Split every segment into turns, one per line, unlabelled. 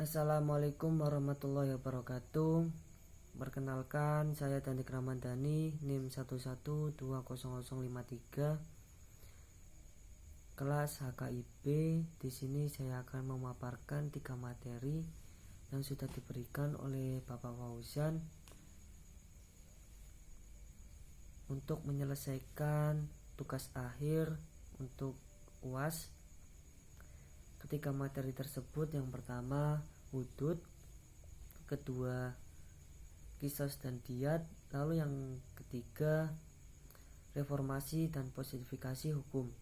Assalamualaikum warahmatullahi wabarakatuh. Perkenalkan, saya Dandik Ramadhani, NIM 1120053, kelas HKIP. Di sini saya akan memaparkan 3 materi yang sudah diberikan oleh Bapak Fauzan untuk menyelesaikan tugas akhir untuk UAS. Ketiga materi tersebut, yang pertama hudud, kedua qisas dan diyat, lalu yang ketiga reformasi dan positifikasi hukum.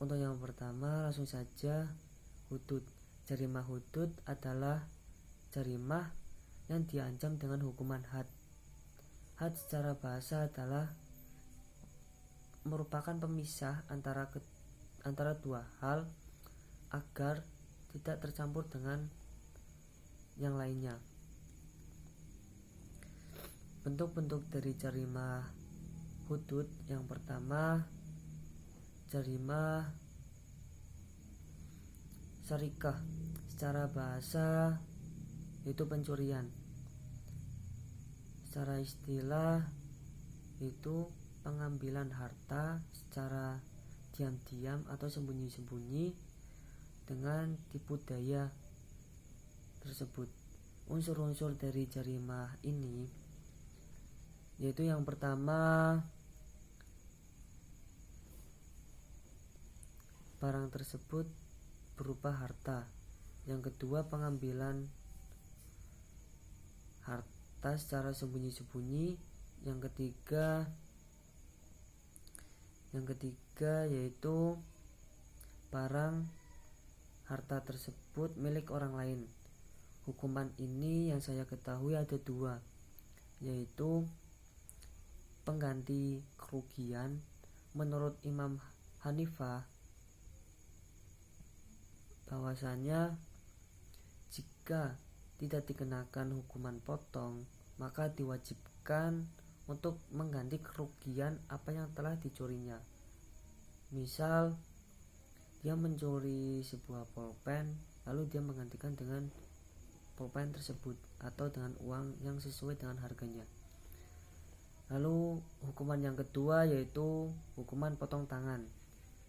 Untuk yang pertama, langsung saja hudud. Jarimah hudud adalah jarimah yang diancam dengan hukuman had. Had secara bahasa adalah merupakan pemisah antara dua hal agar tidak tercampur dengan yang lainnya. Bentuk-bentuk dari jarimah hudud, yang pertama jarimah syarikah, secara bahasa itu pencurian, secara istilah itu pengambilan harta secara diam-diam atau sembunyi-sembunyi dengan tipu daya tersebut. Unsur-unsur dari jarimah ini yaitu yang pertama, barang tersebut berupa harta. Yang kedua, pengambilan harta secara sembunyi-sembunyi. Yang ketiga yaitu barang harta tersebut milik orang lain. Hukuman ini yang saya ketahui ada 2, yaitu pengganti kerugian. Menurut Imam Hanifah, bahwasanya jika tidak dikenakan hukuman potong, maka diwajibkan untuk mengganti kerugian apa yang telah dicurinya. Misal dia mencuri sebuah pulpen, lalu dia menggantikan dengan pulpen tersebut atau dengan uang yang sesuai dengan harganya. Lalu hukuman yang kedua yaitu hukuman potong tangan,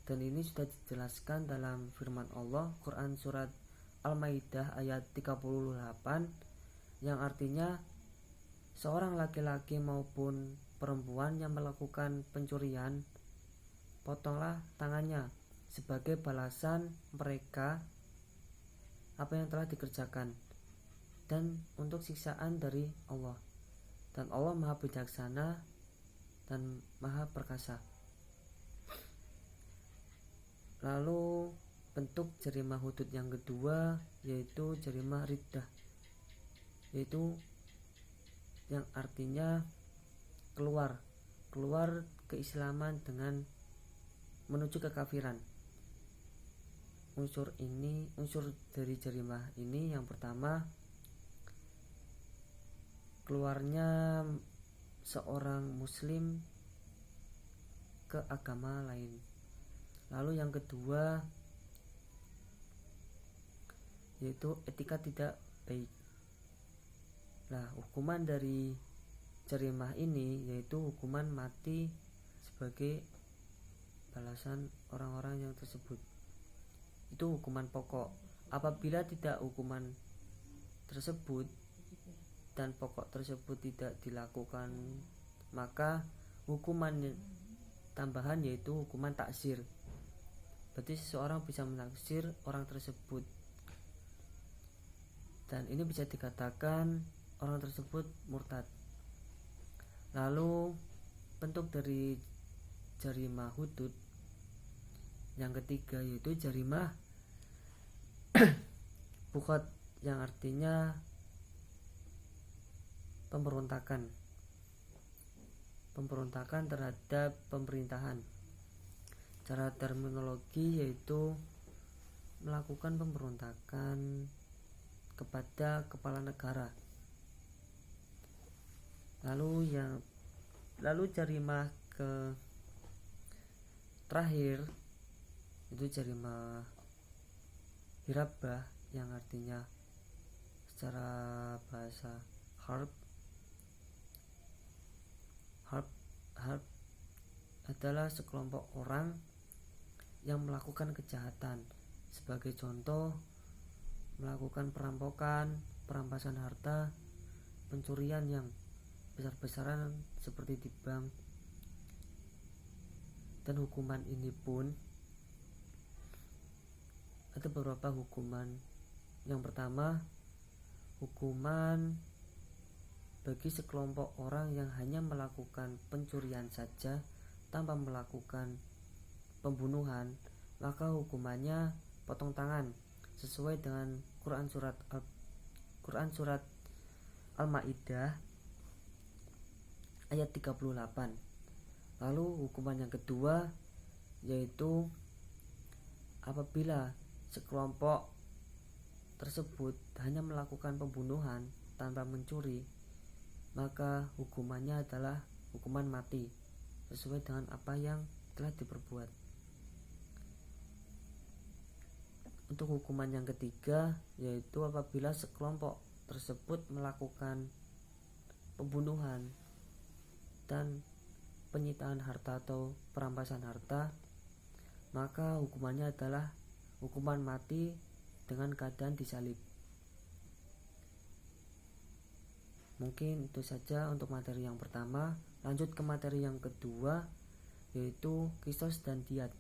dan ini sudah dijelaskan dalam firman Allah, Quran surat Al-Maidah ayat 38, yang artinya seorang laki-laki maupun perempuan yang melakukan pencurian, potonglah tangannya sebagai balasan mereka apa yang telah dikerjakan dan untuk siksaan dari Allah. Dan Allah Maha Bijaksana dan Maha Perkasa. Lalu bentuk jarimah hudud yang kedua yaitu jarimah riddah, yaitu yang artinya keluar keislaman dengan menuju kekafiran. Unsur dari jarimah ini, yang pertama, keluarnya seorang muslim ke agama lain. Lalu yang kedua yaitu etika tidak baik. Nah, hukuman dari jarimah ini yaitu hukuman mati sebagai balasan orang-orang yang tersebut. Itu hukuman pokok. Apabila tidak hukuman tersebut dan pokok tersebut tidak dilakukan, maka hukuman tambahan yaitu hukuman taksir. Berarti seseorang bisa menaksir orang tersebut, dan ini bisa dikatakan orang tersebut murtad. Lalu bentuk dari jarimah hudud yang ketiga yaitu jarimah buqat, yang artinya pemberontakan terhadap pemerintahan. Cara terminologi yaitu melakukan pemberontakan kepada kepala negara. Lalu jarimah ke terakhir itu jarimah hirabah, yang artinya secara bahasa harb adalah sekelompok orang yang melakukan kejahatan. Sebagai contoh, melakukan perampokan, perampasan harta, pencurian yang besar-besaran seperti di bank. Dan hukuman ini pun ada beberapa hukuman. Yang pertama, hukuman bagi sekelompok orang yang hanya melakukan pencurian saja tanpa melakukan pembunuhan, maka hukumannya potong tangan sesuai dengan Quran surat Al-Maidah ayat 38. Lalu hukuman yang kedua yaitu apabila sekelompok tersebut hanya melakukan pembunuhan tanpa mencuri, maka hukumannya adalah hukuman mati sesuai dengan apa yang telah diperbuat. Untuk hukuman yang ketiga yaitu apabila sekelompok tersebut melakukan pembunuhan dan penyitaan harta atau perampasan harta, maka hukumannya adalah hukuman mati dengan keadaan disalib. Mungkin itu saja untuk materi yang pertama. Lanjut ke materi yang kedua yaitu kisos dan diat.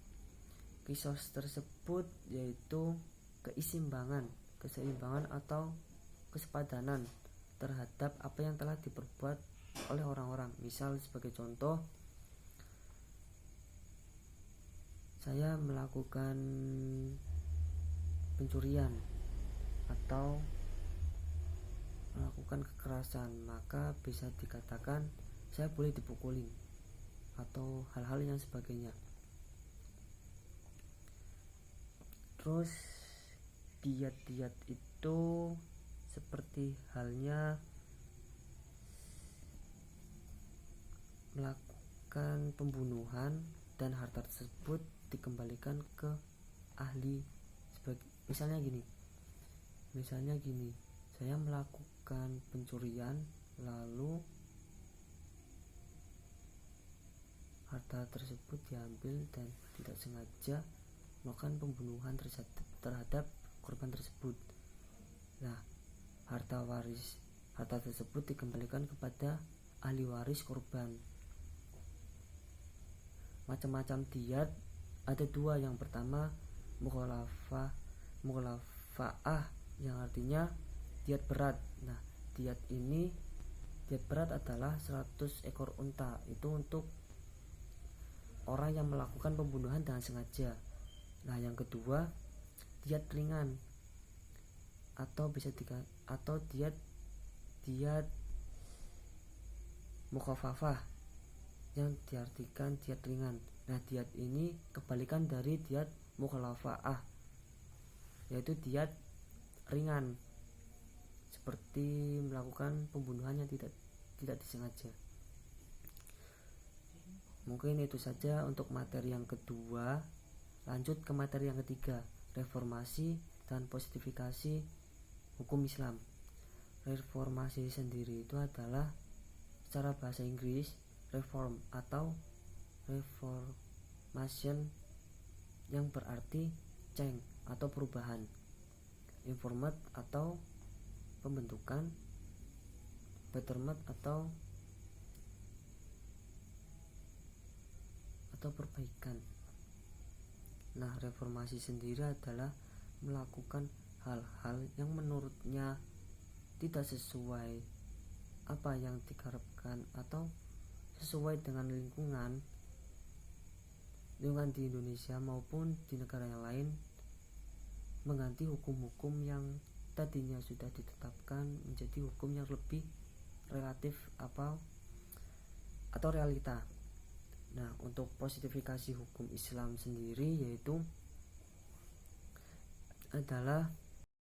Kisos tersebut yaitu keseimbangan atau kesepadanan terhadap apa yang telah diperbuat oleh orang-orang. Misal sebagai contoh, saya melakukan pencurian atau melakukan kekerasan, maka bisa dikatakan saya boleh dipukulin atau hal-hal yang sebagainya. Terus diat itu seperti halnya melakukan pembunuhan dan harta tersebut dikembalikan ke ahli. Misalnya gini, saya melakukan pencurian lalu harta tersebut diambil dan tidak sengaja melakukan pembunuhan terhadap korban tersebut. Nah, harta tersebut dikembalikan kepada ahli waris korban. Macam-macam diat ada dua. Yang pertama mukhalafa'ah yang artinya diat berat. Nah, diat berat adalah 100 ekor unta. Itu untuk orang yang melakukan pembunuhan dengan sengaja. Nah, yang kedua diat ringan atau diat mukhafafah yang diartikan diat ringan. Nah, diat ini kebalikan dari diat mukhalafa'ah, yaitu diat ringan seperti melakukan pembunuhan yang tidak disengaja. Mungkin itu saja untuk materi yang kedua. Lanjut ke materi yang ketiga, reformasi dan positifikasi hukum Islam. Reformasi sendiri itu adalah secara bahasa Inggris reform atau reformation yang berarti change atau perubahan, informate atau pembentukan, betterment atau perbaikan. Nah, reformasi sendiri adalah melakukan hal-hal yang menurutnya tidak sesuai apa yang diharapkan atau sesuai dengan lingkungan di Indonesia maupun di negara yang lain, mengganti hukum-hukum yang tadinya sudah ditetapkan menjadi hukum yang lebih relatif atau realita. Nah, untuk positifikasi hukum Islam sendiri yaitu adalah